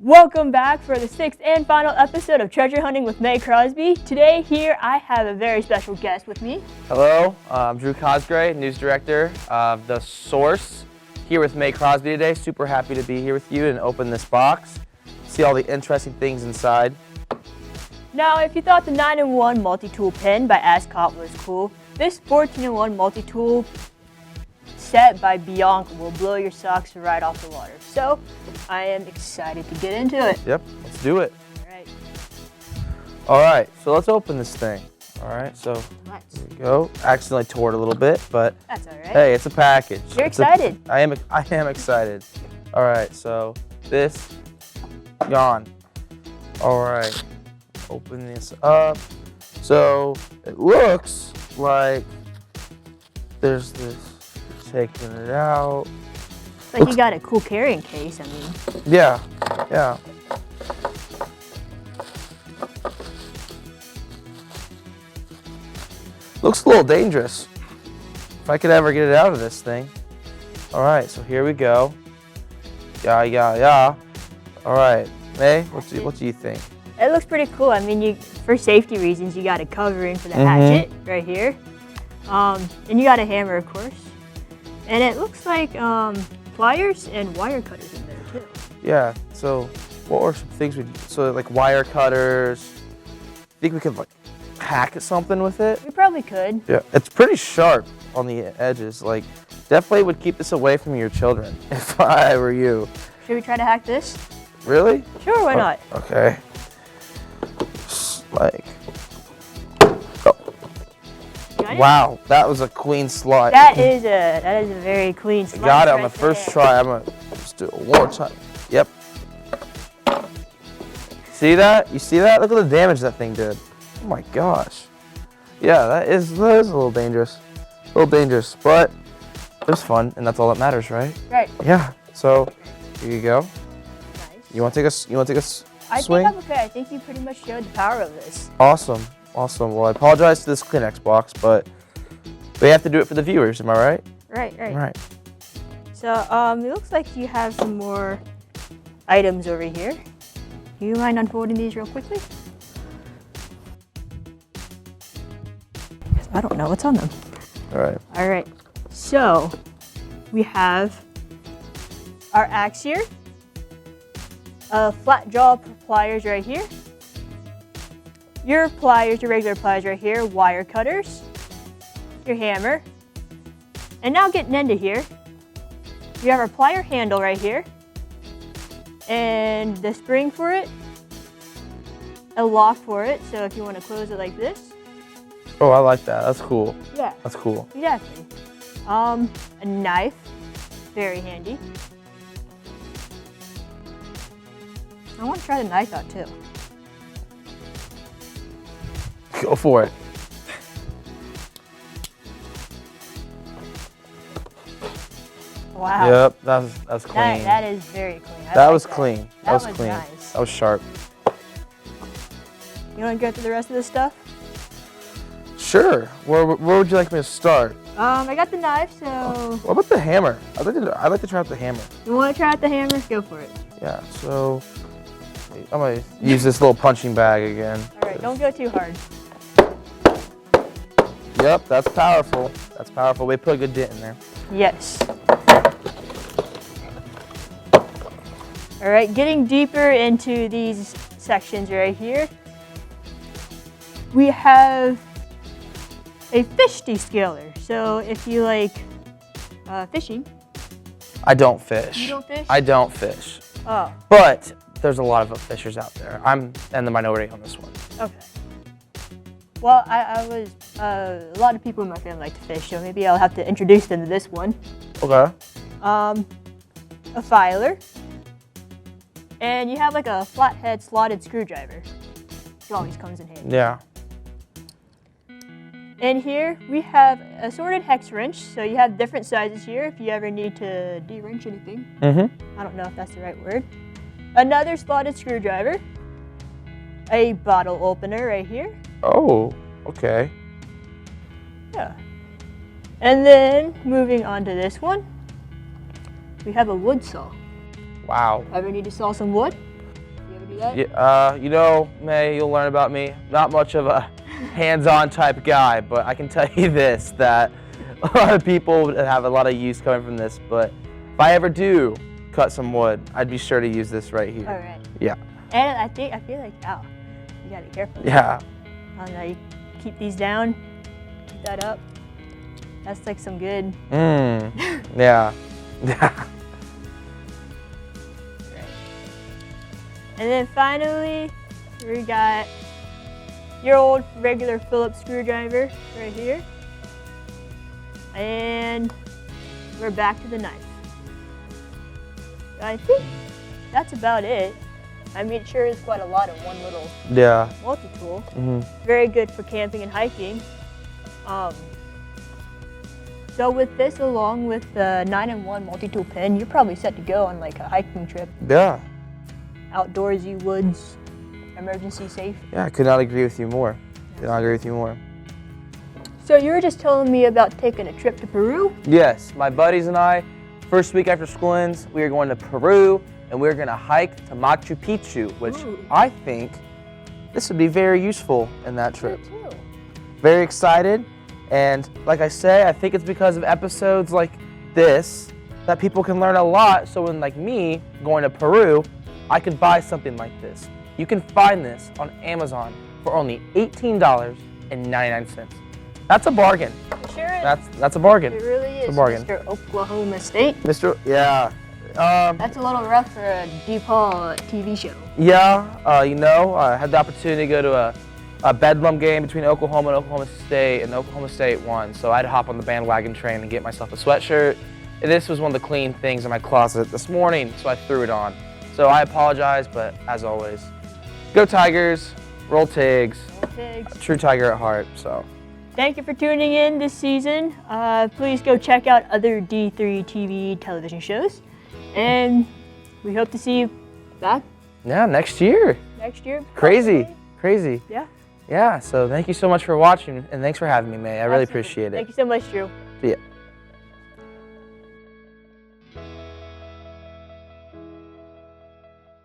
Welcome back for the 6th and final episode of Treasure Hunting with May Crosby. Today here I have a very special guest with me. Hello, I'm Drew Cosgray, News Director of The Source, here with May Crosby today. Super happy to be here with you and open this box, see all the interesting things inside. Now, if you thought the 9-in-1 multi-tool pen by Ascot was cool, this 14-in-1 multi-tool set by Bianca will blow your socks right off the water. So, I am excited to get into it. Yep, let's do it. All All right, so let's open this thing. All right, so right. here we go. Accidentally tore it a little bit, but That's all right. hey, it's a package. You're excited. I am excited. All right, so this, gone. All right, open this up. So it looks like there's this, taking it out. Like you got a cool carrying case, I mean. Yeah. Looks a little dangerous. If I could ever get it out of this thing. All right, so here we go. Yeah. All right, May, what do you think? It looks pretty cool. I mean, for safety reasons, you got a covering for the hatchet right here. And you got a hammer, of course. And it looks like pliers and wire cutters in there too. Yeah, so what are some things so like wire cutters, think we could like hack something with it? We probably could. Yeah, it's pretty sharp on the edges. Like, definitely would keep this away from your children if I were you. Should we try to hack this? Really? Sure, why not? Okay. Like, Got it? wow, that was a clean slide. That is a very clean slice. Got it on right the first there. try. I'm gonna just do it one more time. Yep. See that? You see that? Look at the damage that thing did. Oh my gosh. Yeah, that is a little dangerous. But it was fun, and that's all that matters, right? Right. Yeah. So here you go. Nice. You want to take a swing? I think I'm okay. I think you pretty much showed the power of this. Awesome. Well, I apologize to this Kleenex box, but we have to do it for the viewers. Am I right? Right. Right. So it looks like you have some more items over here. Do you mind unfolding these real quickly? I don't know what's on them. All right. So we have our axe here, flat jaw pliers right here, your pliers, your regular pliers right here, wire cutters, your hammer, and now getting into here, you have our plier handle right here, and the spring for it, a lock for it, so if you want to close it like this. Oh, I like that. That's cool. Yeah. That's cool. Exactly. A knife, very handy. I want to try the knife out too. Go for it. Wow. Yep, that's clean. That is very clean. That was clean. That was clean. Nice. That was sharp. You want to go through the rest of this stuff? Sure. Where would you like me to start? I got the knife, so What about the hammer? I'd like to try out the hammer. you want to try out the hammer? Go for it. Yeah. So I'm gonna use this little punching bag again. All right, don't go too hard. Yep, that's powerful. That's powerful. We put a good dent in there. Yes. All right, getting deeper into these sections right here, we have a fish descaler. So if you like fishing. I don't fish. You don't fish? I don't fish. Oh, But there's a lot of fishers out there. I'm in the minority on this one. okay. Well, a lot of people in my family like to fish, so maybe I'll have to introduce them to this one. Okay. A filer, and you have like a flathead slotted screwdriver. It always comes in handy. Yeah. And here we have a sorted hex wrench, so you have different sizes here if you ever need to de-wrench anything. I don't know if that's the right word. Another slotted screwdriver, a bottle opener right here. Oh, okay. Yeah. And then moving on to this one, we have a wood saw. Wow. Ever need to saw some wood? that? Yeah, you know, May, you'll learn about me. Not much of a hands-on type guy, but I can tell you this, that a lot of people would have a lot of use coming from this, but if I ever do cut some wood, I'd be sure to use this right here. All right. Yeah. And I feel like, ow, you gotta be careful. Yeah. Oh no, you keep these down, keep that up. That's like some good. Yeah. Yeah. And then finally, we got your old regular Phillips screwdriver right here. And we're back to the knife. I think that's about it. I mean, it sure is quite a lot in one little multi-tool. Very good for camping and hiking. So with this, along with the 9-in-1 multi-tool pen, you're probably set to go on like a hiking trip. Yeah. Outdoorsy, woods, emergency safe. Yeah, I could not agree with you more. Could not agree with you more. So you were just telling me about taking a trip to Peru? Yes, my buddies and I, first week after school ends, we are going to Peru, and we're going to hike to Machu Picchu, which I think this would be very useful in that trip. Me too. Very excited, and like I say, I think it's because of episodes like this that people can learn a lot. So when like me going to Peru, I could buy something like this. You can find this on Amazon for only $18.99. That's a bargain. It sure is. That's a bargain. It really is. It's a bargain. Mr. Oklahoma State. Yeah. That's a little rough for a DePauw TV show. Yeah, you know, I had the opportunity to go to a bedlam game between Oklahoma and Oklahoma State, and Oklahoma State won. So I had to hop on the bandwagon train and get myself a sweatshirt. And this was one of the clean things in my closet this morning, so I threw it on. So I apologize, but as always, go Tigers, roll Tigs, true Tiger at heart. So thank you for tuning in this season. Please go check out other D3 TV television shows. And we hope to see you back. Yeah, next year. Next year. Crazy, crazy. Yeah. Yeah, so thank you so much for watching, and thanks for having me, May. I really appreciate it. Thank you so much, Drew. See ya.